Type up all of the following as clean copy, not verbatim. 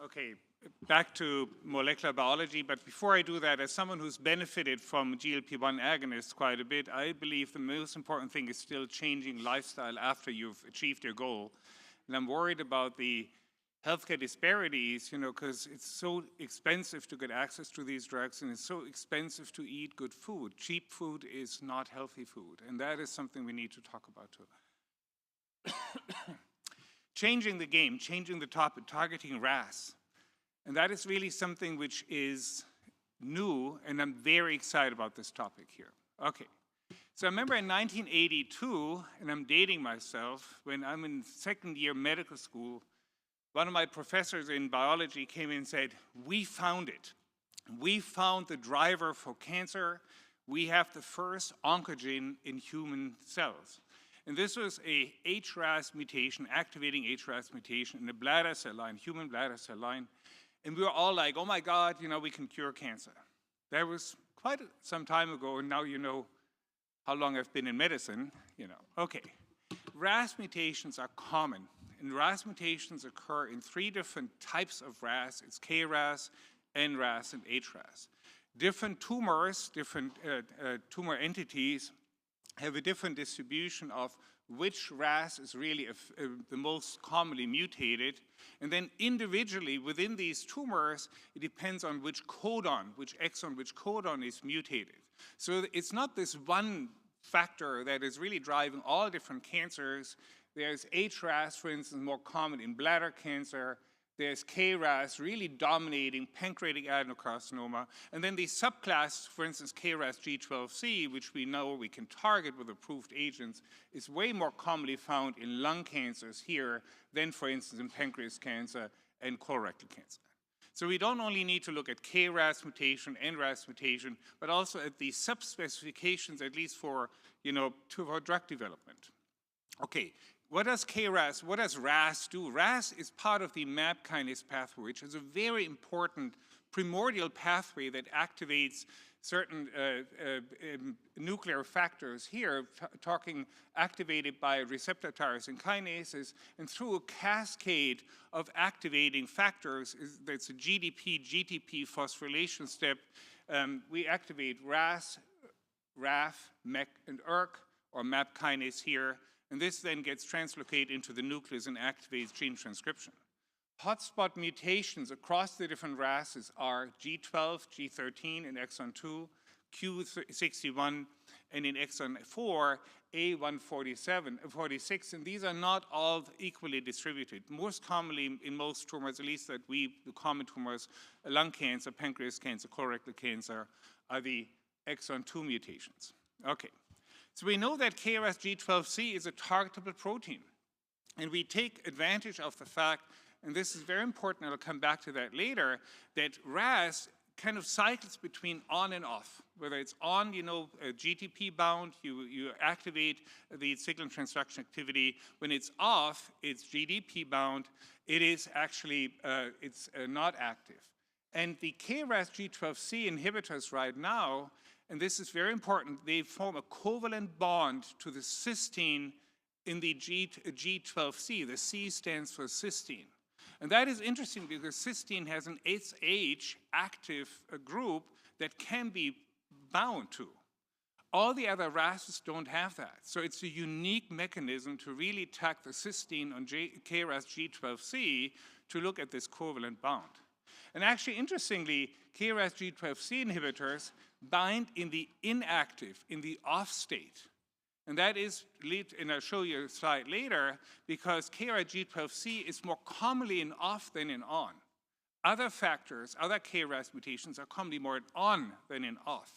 Okay, back to molecular biology, but before I do that, as someone who's benefited from GLP-1 agonists quite a bit, I believe the most important thing is still changing lifestyle after you've achieved your goal. And I'm worried about the healthcare disparities, because it's so expensive to get access to these drugs and it's so expensive to eat good food. Cheap food is not healthy food, and that is something we need to talk about too. Changing the game, changing the topic, targeting RAS. And that is really something which is new, and I'm very excited about this topic here. Okay, so I remember in 1982, and I'm dating myself, when I'm in second year medical school, one of my professors in biology came in and said, we found it. We found the driver for cancer. We have the first oncogene in human cells. And this was a HRAS mutation, activating HRAS mutation in the bladder cell line, human bladder cell line. And we were all like, oh my God, we can cure cancer. That was quite some time ago, and now you know how long I've been in medicine, Okay, RAS mutations are common. And RAS mutations occur in 3 different types of RAS. It's KRAS, NRAS, and HRAS. Different tumors, different tumor entities have a different distribution of which RAS is really the most commonly mutated. And then individually within these tumors, it depends on which codon, which exon, which codon is mutated. So it's not this one factor that is really driving all different cancers. There's HRAS, for instance, more common in bladder cancer. There's KRAS really dominating pancreatic adenocarcinoma. And then the subclass, for instance, KRAS G12C, which we know we can target with approved agents, is way more commonly found in lung cancers here than, for instance, in pancreas cancer and colorectal cancer. So we don't only need to look at KRAS mutation, NRAS mutation, but also at the subspecifications, at least for drug development. Okay. What does KRAS, what does RAS do? RAS is part of the MAP kinase pathway, which is a very important primordial pathway that activates certain nuclear factors here, talking activated by receptor tyrosine kinases, and through a cascade of activating factors, that's a GDP, GTP phosphorylation step, we activate RAS, RAF, MEK, and ERK, or MAP kinase here. And this then gets translocated into the nucleus and activates gene transcription. Hotspot mutations across the different RASs are G12, G13 in exon 2, Q61, and in exon 4, A146, and these are not all equally distributed. Most commonly in most tumors, at least the common tumors, lung cancer, pancreas cancer, colorectal cancer, are the exon 2 mutations. Okay. So we know that KRAS G12C is a targetable protein. And we take advantage of the fact, and this is very important, I'll come back to that later, that RAS kind of cycles between on and off. Whether it's on, GTP bound, you activate the signal transduction activity. When it's off, it's GDP bound. It is actually, it's not active. And the KRAS G12C inhibitors right now, and this is very important, they form a covalent bond to the cysteine in the G12C. The C stands for cysteine. And that is interesting because cysteine has an SH active group that can be bound to. All the other RASs don't have that. So it's a unique mechanism to really attack the cysteine on KRAS G12C to look at this covalent bond. And actually, interestingly, KRAS G12C inhibitors bind in the inactive, in the off state. And that is, and I'll show you a slide later, because KRAS G12C is more commonly in off than in on. Other factors, other KRAS mutations are commonly more in on than in off.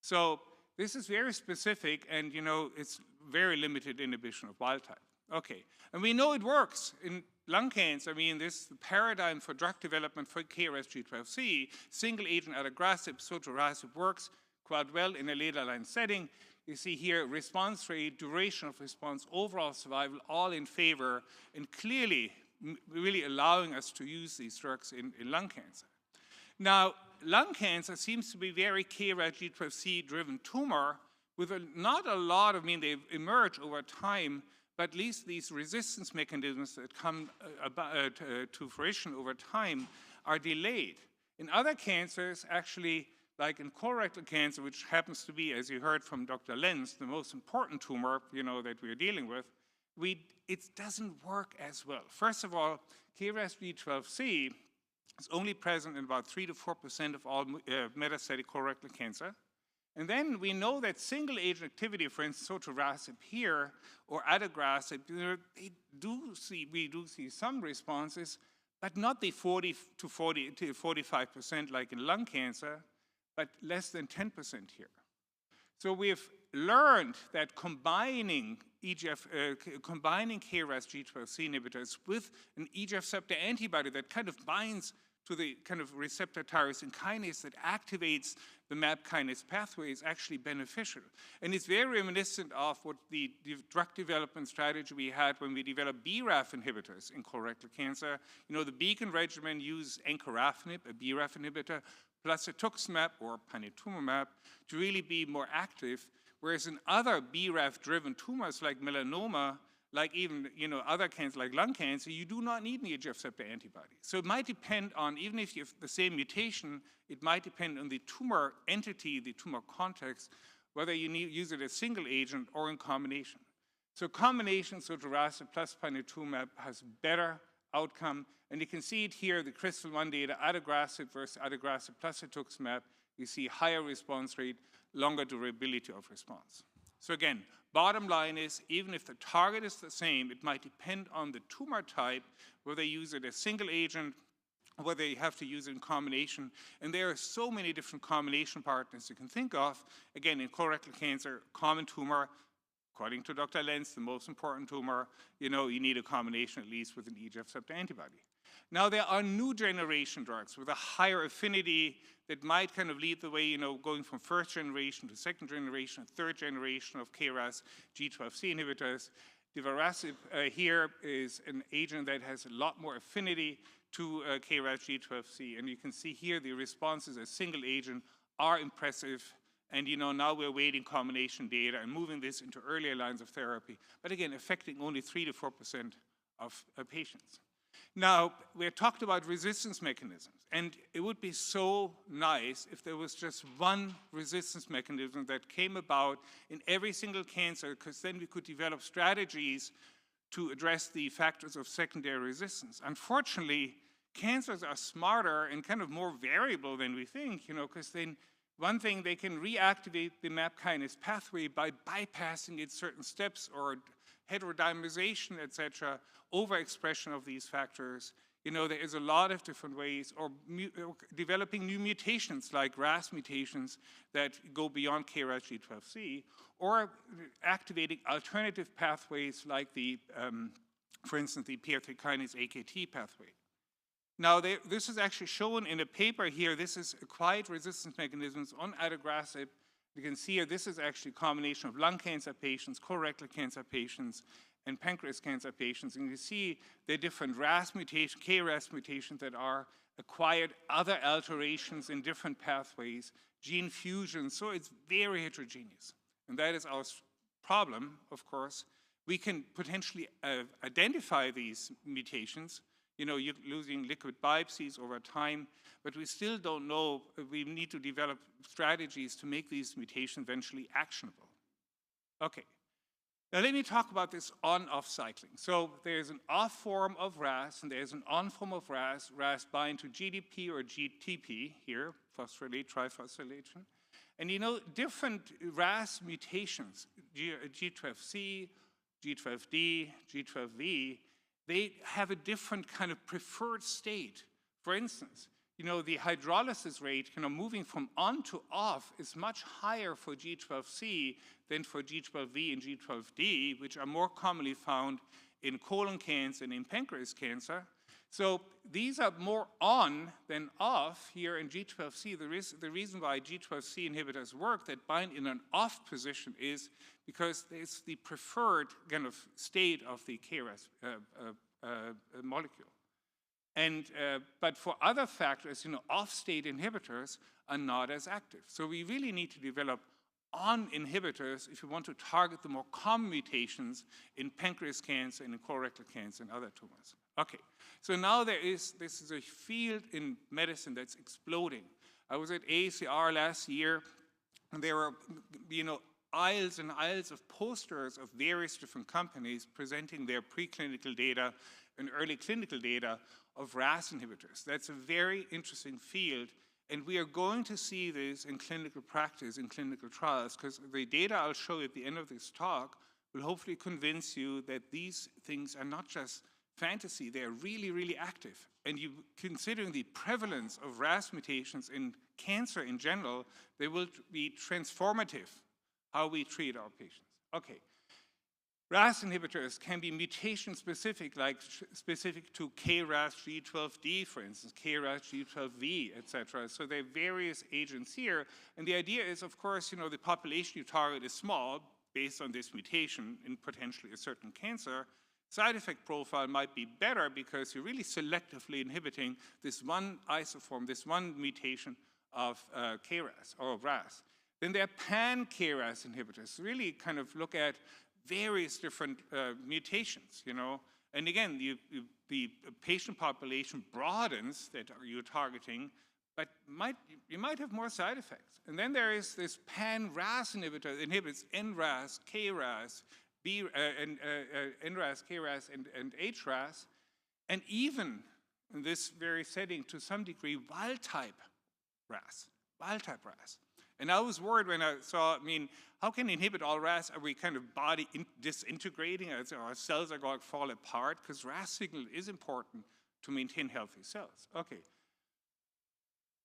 So this is very specific, and it's very limited inhibition of wild type. Okay, and we know it works in lung cancer. I mean, this paradigm for drug development for KRAS G12C, single agent adagrasib, sotorasib works quite well in a later line setting. You see here response rate, duration of response, overall survival, all in favor, and clearly really allowing us to use these drugs in lung cancer. Now, lung cancer seems to be very KRAS G12C driven tumor with not a lot of, they emerge over time, but at least these resistance mechanisms that come to fruition over time are delayed. In other cancers, actually, like in colorectal cancer, which happens to be, as you heard from Dr. Lenz, the most important tumor, that we're dealing with, it doesn't work as well. First of all, KRAS G12C is only present in about 3 to 4% of all metastatic colorectal cancer. And then we know that single agent activity, for instance, sotorasib here or adagrasib, we do see some responses, but not the 40 to 45% like in lung cancer, but less than 10% here. So we've learned that combining combining KRAS G12C inhibitors with an EGF receptor antibody that kind of binds to the kind of receptor tyrosine kinase that activates the MAP kinase pathway is actually beneficial. And it's very reminiscent of what the drug development strategy we had when we developed BRAF inhibitors in colorectal cancer. The Beacon regimen used encorafenib, a BRAF inhibitor, plus cetuximab or panitumumab to really be more active, whereas in other BRAF-driven tumors like melanoma, like even other cancers like lung cancer, you do not need an EGF receptor antibody. So it might depend on, even if you have the same mutation, it might depend on the tumor entity, the tumor context, whether you use it as single agent or in combination. So combination sotorasib plus panitumumab has better outcome, and you can see it here, the Crystal-1 data, adagrasib versus adagrasib plus cetuximab. You see higher response rate, longer durability of response. So again, bottom line is, even if the target is the same, it might depend on the tumor type, whether you use it as single agent, or whether you have to use it in combination. And there are so many different combination partners you can think of. Again, in colorectal cancer, common tumor, according to Dr. Lenz, the most important tumor, you need a combination at least with an EGF receptor antibody. Now, there are new generation drugs with a higher affinity that might kind of lead the way, going from first generation to second generation, third generation of KRAS G12C inhibitors. Divarasib here is an agent that has a lot more affinity to KRAS G12C. And you can see here the responses as single agent are impressive. And now we're waiting combination data and moving this into earlier lines of therapy. But again, affecting only 3 to 4% of patients. Now, we talked about resistance mechanisms, and it would be so nice if there was just one resistance mechanism that came about in every single cancer, because then we could develop strategies to address the factors of secondary resistance. Unfortunately, cancers are smarter and kind of more variable than we think, because then one thing, they can reactivate the MAP kinase pathway by bypassing its certain steps or heterodimerization, et cetera, overexpression of these factors. There is a lot of different ways, or developing new mutations like RAS mutations that go beyond KRAS G12C, or activating alternative pathways like for instance, the PI3 kinase AKT pathway. Now, this is actually shown in a paper here. This is acquired resistance mechanisms on adagrasib. You can see here, this is actually a combination of lung cancer patients, colorectal cancer patients, and pancreas cancer patients. And you see the different RAS mutations, KRAS mutations that are acquired, other alterations in different pathways, gene fusions. So it's very heterogeneous. And that is our problem, of course. We can potentially identify these mutations, you're losing liquid biopsies over time, but we still don't know. We need to develop strategies to make these mutations eventually actionable. Okay, now let me talk about this on-off cycling. So there's an off form of RAS, and there's an on form of RAS. RAS bind to GDP or GTP here, phosphorylate, triphosphorylation. And different RAS mutations, G12C, G12D, G12V, they have a different kind of preferred state. For instance, the hydrolysis rate, moving from on to off is much higher for G12C than for G12V and G12D, which are more commonly found in colon cancer and in pancreas cancer. So these are more on than off here in G12C. The reason why G12C inhibitors work that bind in an off position is because it's the preferred kind of state of the KRAS molecule. And, but for other factors, off-state inhibitors are not as active. So we really need to develop on inhibitors if you want to target the more common mutations in pancreas cancer and in colorectal cancer and other tumors. Okay, so now this is a field in medicine that's exploding. I was at AACR last year, and there were, aisles and aisles of posters of various different companies presenting their preclinical data and early clinical data of RAS inhibitors. That's a very interesting field, and we are going to see this in clinical practice, in clinical trials, because the data I'll show you at the end of this talk will hopefully convince you that these things are not just fantasy, they're really, really active. And considering the prevalence of RAS mutations in cancer in general, they will be transformative how we treat our patients. Okay. RAS inhibitors can be mutation-specific, like specific to KRAS G12D, for instance, KRAS G12V, etc. So there are various agents here. And the idea is, of course, the population you target is small based on this mutation in potentially a certain cancer. Side effect profile might be better because you're really selectively inhibiting this one isoform, this one mutation of KRAS or RAS. Then there are pan-KRAS inhibitors, really kind of look at various different mutations, And again, the patient population broadens that you're targeting, but you might have more side effects. And then there is this pan-RAS inhibitor that inhibits NRAS, KRAS, NRAS, KRAS, and HRAS, and even in this very setting, to some degree, wild-type RAS. And I was worried when I saw, how can you inhibit all RAS? Are we kind of body disintegrating? Our cells are going to fall apart? Because RAS signal is important to maintain healthy cells. Okay.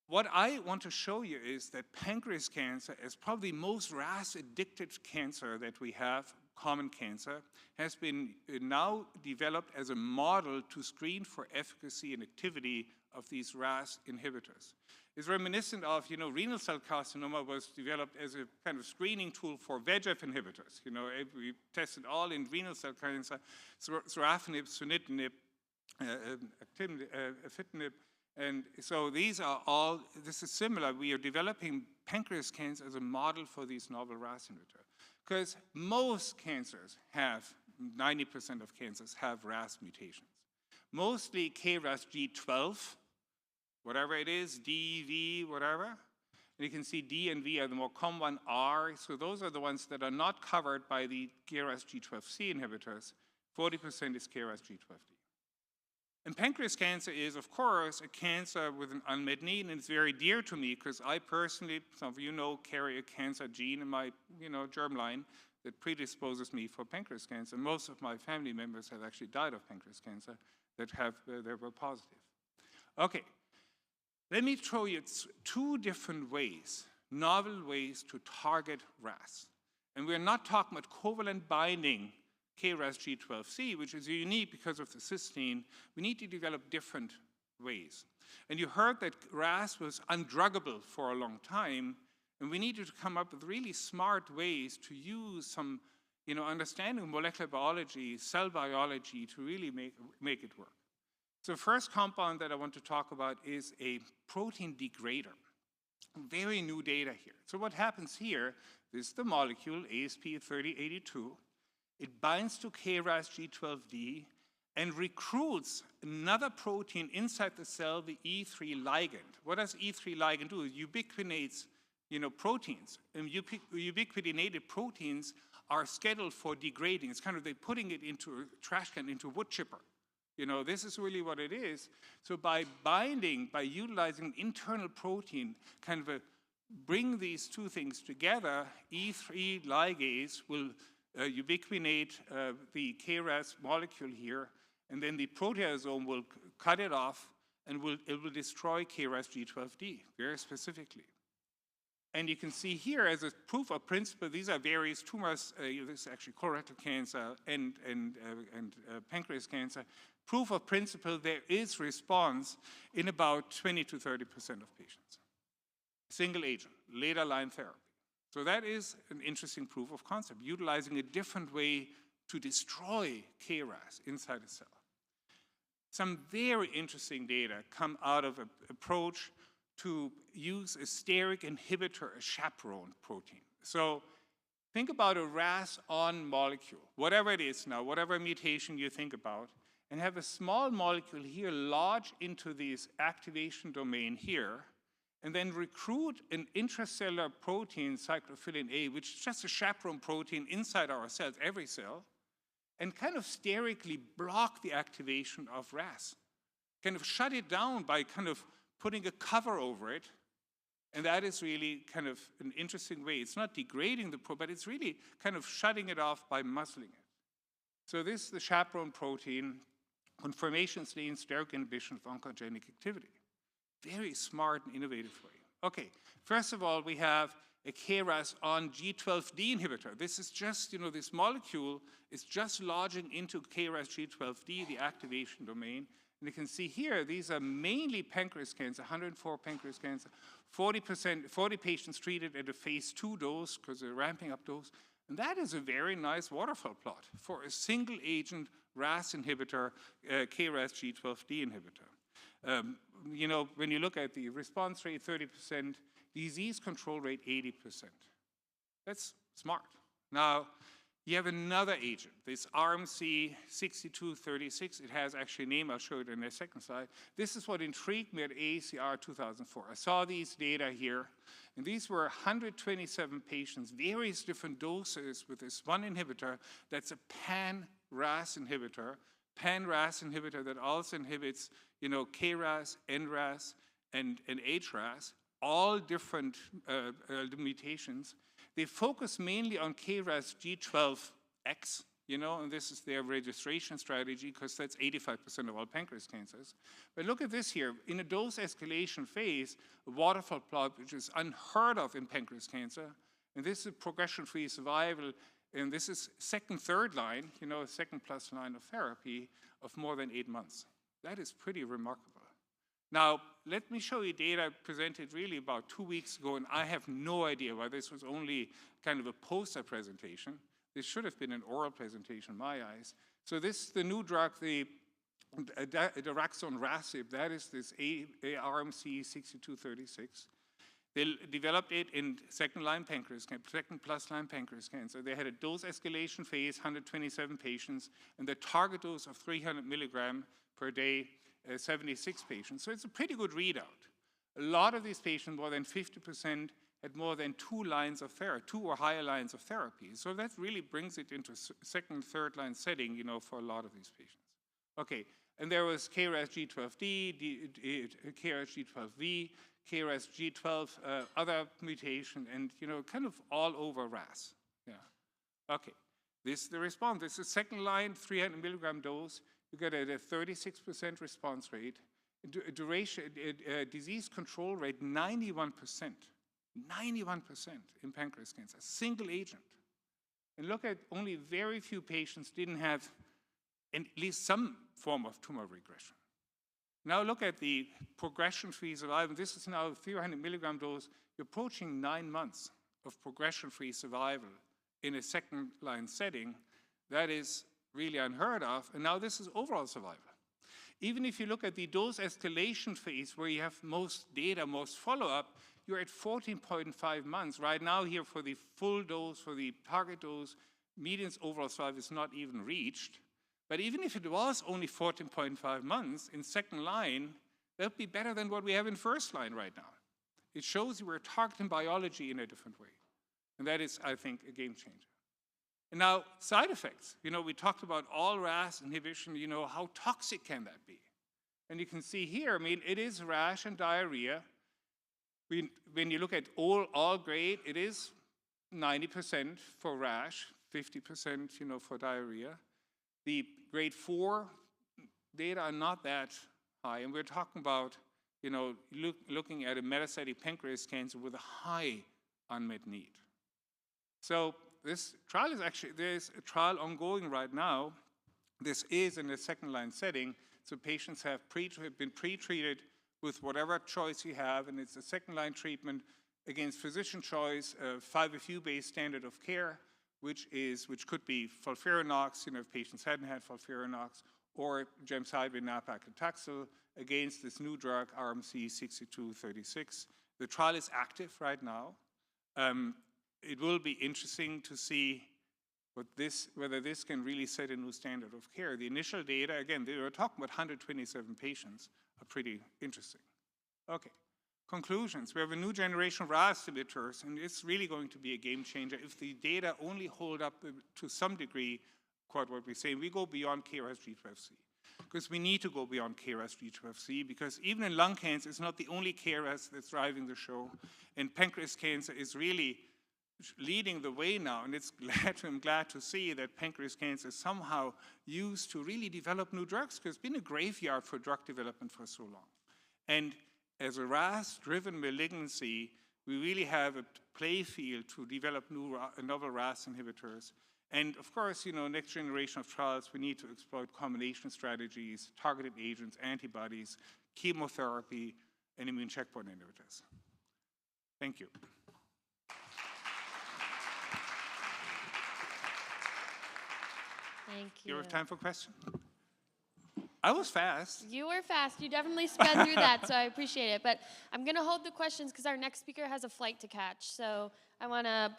What I want to show you is that pancreas cancer is probably the most RAS-addicted cancer that we have, common cancer, has been now developed as a model to screen for efficacy and activity of these RAS inhibitors. It's reminiscent of, renal cell carcinoma was developed as a kind of screening tool for VEGF inhibitors. We tested all in renal cell cancer, sorafenib, sunitinib, afitinib, and so this is similar. We are developing pancreas cancer as a model for these novel RAS inhibitors. Because most cancers 90% of cancers have RAS mutations. Mostly KRAS G12, whatever it is, D, V, whatever. And you can see D and V are the more common one, R. So those are the ones that are not covered by the KRAS G12C inhibitors. 40% is KRAS G12D. And pancreas cancer is, of course, a cancer with an unmet need, and it's very dear to me because I personally, some of you know, carry a cancer gene in my, germline that predisposes me for pancreas cancer. Most of my family members have actually died of pancreas cancer that were positive. Okay, let me show you two different ways, novel ways to target RAS. And we're not talking about covalent binding KRAS G12C, which is unique because of the cysteine. We need to develop different ways. And you heard that RAS was undruggable for a long time, and we needed to come up with really smart ways to use some understanding of molecular biology, cell biology, to really make it work. So the first compound that I want to talk about is a protein degrader. Very new data here. So what happens here, this is the molecule, ASP3082. It binds to KRAS G12D and recruits another protein inside the cell, the E3 ligand. What does E3 ligand do? It ubiquitinates proteins. And ubiquitinated proteins are scheduled for degrading. It's kind of they're putting it into a trash can, into a wood chipper. This is really what it is. So by binding, by utilizing internal protein, kind of bring these two things together, E3 ligase will ubiquitinate the KRAS molecule here, and then the proteasome will cut it off, and it will destroy KRAS G12D very specifically. And you can see here as a proof of principle, these are various tumors, this is actually colorectal cancer and pancreas cancer. Proof of principle, there is response in about 20 to 30% of patients. Single agent, later line therapy. So that is an interesting proof of concept, utilizing a different way to destroy KRAS inside a cell. Some very interesting data come out of an approach to use a steric inhibitor, a chaperone protein. So think about a RAS-on molecule, whatever it is now, whatever mutation you think about, and have a small molecule here lodge into this activation domain here, and then recruit an intracellular protein, cyclophilin A, which is just a chaperone protein inside our cells, every cell, and kind of sterically block the activation of RAS. Kind of shut it down by kind of putting a cover over it. And that is really kind of an interesting way. It's not degrading the protein, but it's really kind of shutting it off by muzzling it. So this is the chaperone protein, conformation stain steric inhibition of oncogenic activity. Very smart and innovative way. Okay, first of all, we have a KRAS on G12D inhibitor. This is just, this molecule is just lodging into KRAS G12D, the activation domain. And you can see here, these are mainly pancreas cancer, 104 pancreas cancer, 40 patients treated at a phase 2 dose because they're ramping up dose. And that is a very nice waterfall plot for a single agent RAS inhibitor, KRAS G12D inhibitor. When you look at the response rate, 30%, disease control rate, 80%. That's smart. Now, you have another agent, this RMC-6236. It has actually a name. I'll show it in a second slide. This is what intrigued me at AACR 2004. I saw these data here, and these were 127 patients, various different doses with this one inhibitor that's a pan-RAS inhibitor that also inhibits, KRAS, NRAS, and HRAS, all different mutations. They focus mainly on KRAS G12X, and this is their registration strategy because that's 85% of all pancreas cancers. But look at this here. In a dose escalation phase, a waterfall plot, which is unheard of in pancreas cancer, and this is progression-free survival, and this is second, third line, second plus line of therapy of more than 8 months. That is pretty remarkable. Now, let me show you data presented really about 2 weeks ago, and I have no idea why this was only kind of a poster presentation. This should have been an oral presentation in my eyes. So this is the new drug, the daraxonrasib, that is this RMC-6236. They developed it in second-line pancreas cancer, second-plus-line pancreas cancer. They had a dose escalation phase, 127 patients, and the target dose of 300 milligram per day, 76 patients. So it's a pretty good readout. A lot of these patients, more than 50%, had more than 2 lines of therapy, 2 or higher lines of therapy. So that really brings it into second, third line setting, for a lot of these patients. Okay, and there was KRAS G12D, KRAS G12V, KRAS G12, other mutation, and kind of all over RAS. Yeah. Okay, this is the response. This is second line, 300 milligram dose. You get a 36% response rate, duration, disease control rate 91%, 91% in pancreas cancer, single agent. And look at only very few patients didn't have at least some form of tumor regression. Now look at the progression-free survival. This is now a 300 milligram dose. You're approaching 9 months of progression-free survival in a second-line setting. That is really unheard of. And now this is overall survival. Even if you look at the dose escalation phase where you have most data, most follow-up, you're at 14.5 months. Right now here for the full dose, for the target dose, median overall survival is not even reached. But even if it was only 14.5 months in second line, that would be better than what we have in first line right now. It shows you we're targeting biology in a different way. And that is, I think, a game changer. And now, side effects. We talked about all RAS inhibition, how toxic can that be? And you can see here, it is rash and diarrhea. When you look at all grade, it is 90% for rash, 50%, for diarrhea. The grade 4 data are not that high, and we're talking about, looking at a metastatic pancreas cancer with a high unmet need. So this trial is actually, there's a trial ongoing right now. This is in a second-line setting, so patients have been pre-treated with whatever choice you have, and it's a second-line treatment against physician choice, 5FU-based standard of care, which could be FOLFIRINOX, if patients hadn't had FOLFIRINOX, or gemcitabine nab-paclitaxel against this new drug, RMC-6236. The trial is active right now. it will be interesting to see whether this can really set a new standard of care. The initial data, again, they were talking about 127 patients, are pretty interesting. Okay, conclusions. We have a new generation of RAS inhibitors, and it's really going to be a game changer if the data only hold up to some degree, quite what we say, we go beyond KRAS G12C. Because we need to go beyond KRAS G12C, because even in lung cancer, it's not the only KRAS that's driving the show, and pancreas cancer is really leading the way now, and I'm glad to see that pancreas cancer is somehow used to really develop new drugs, because it's been a graveyard for drug development for so long. And as a RAS-driven malignancy, we really have a play field to develop novel RAS inhibitors. And of course, next generation of trials, we need to exploit combination strategies, targeted agents, antibodies, chemotherapy, and immune checkpoint inhibitors. Thank you. Thank you. You have time for questions? I was fast. You were fast. You definitely sped through that, so I appreciate it. But I'm going to hold the questions because our next speaker has a flight to catch. So I want to,